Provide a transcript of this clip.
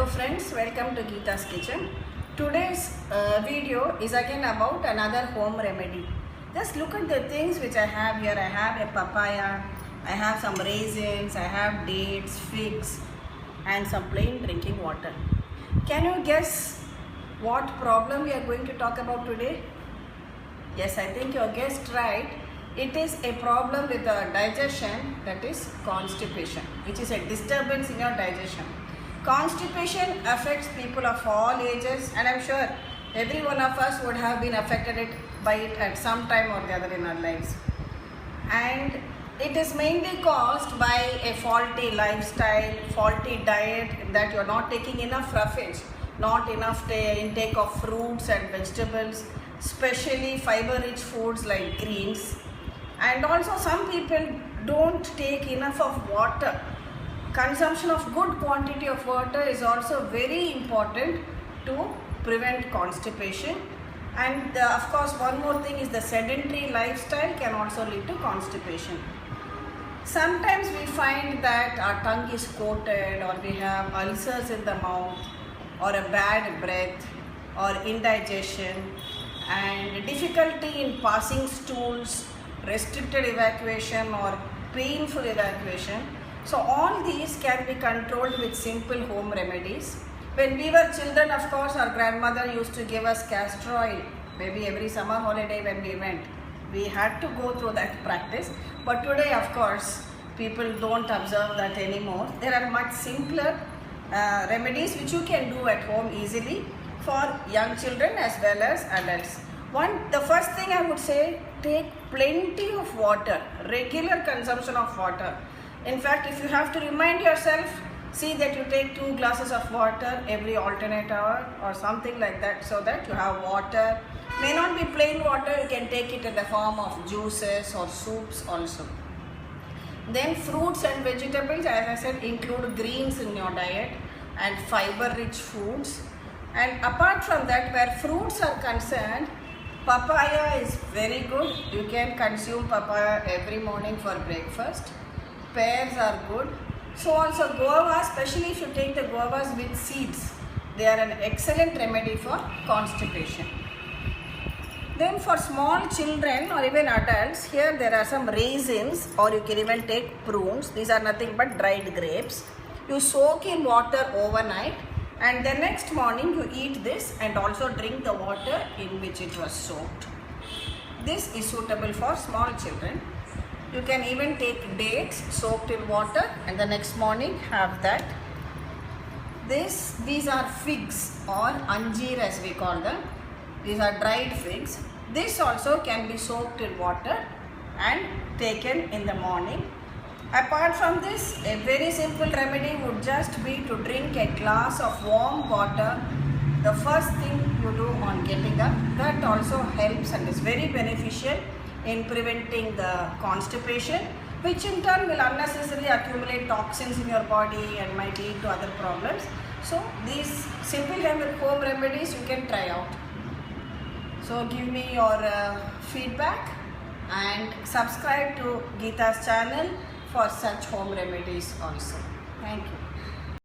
friends, welcome to Geeta's Kitchen. Today's video is again about another home remedy. Just look at the things which I have here. I have a papaya, I have some raisins, I have dates, figs and some plain drinking water. Can you guess what problem we are going to talk about today? Yes, I think you guessed right. It is a problem with the digestion, that is constipation, which is a disturbance in your digestion. Constipation affects people of all ages, and I'm sure every one of us would have been affected by it at some time or the other in our lives. And it is mainly caused by a faulty lifestyle, faulty diet, that you're not taking enough roughage, not enough intake of fruits and vegetables, especially fiber-rich foods like greens. And also some people don't take enough of water. Consumption of good quantity of water is also very important to prevent constipation. And of course, one more thing is the sedentary lifestyle can also lead to constipation. Sometimes we find that our tongue is coated, or we have ulcers in the mouth, or a bad breath, or indigestion, and difficulty in passing stools, restricted evacuation or painful evacuation. So all these can be controlled with simple home remedies. When we were children, of course, our grandmother used to give us castor oil, maybe every summer holiday when we went. We had to go through that practice. But today, of course, people don't observe that anymore. There are much simpler remedies which you can do at home easily for young children as well as adults. The first thing I would say, take plenty of water, regular consumption of water. In fact, if you have to remind yourself, see that you take 2 glasses of water every alternate hour or something like that, so that you have water. May not be plain water, you can take it in the form of juices or soups also. Then fruits and vegetables, as I said, include greens in your diet and fiber-rich foods. And apart from that, where fruits are concerned, papaya is very good. You can consume papaya every morning for breakfast. Pears are good. So also guava, especially if you take the guavas with seeds, they are an excellent remedy for constipation. Then for small children or even adults, here there are some raisins, or you can even take prunes. These are nothing but dried grapes. You soak in water overnight, and the next morning you eat this and also drink the water in which it was soaked. This is suitable for small children. You can even take dates soaked in water and the next morning have that. These are figs, or anjeer as we call them. These are dried figs. This also can be soaked in water and taken in the morning. Apart from this, a very simple remedy would just be to drink a glass of warm water the first thing you do on getting up. That also helps and is very beneficial in preventing the constipation, which in turn will unnecessarily accumulate toxins in your body and might lead to other problems. So these simple home remedies you can try out. So give me your feedback and subscribe to Geeta's channel for such home remedies also. Thank you.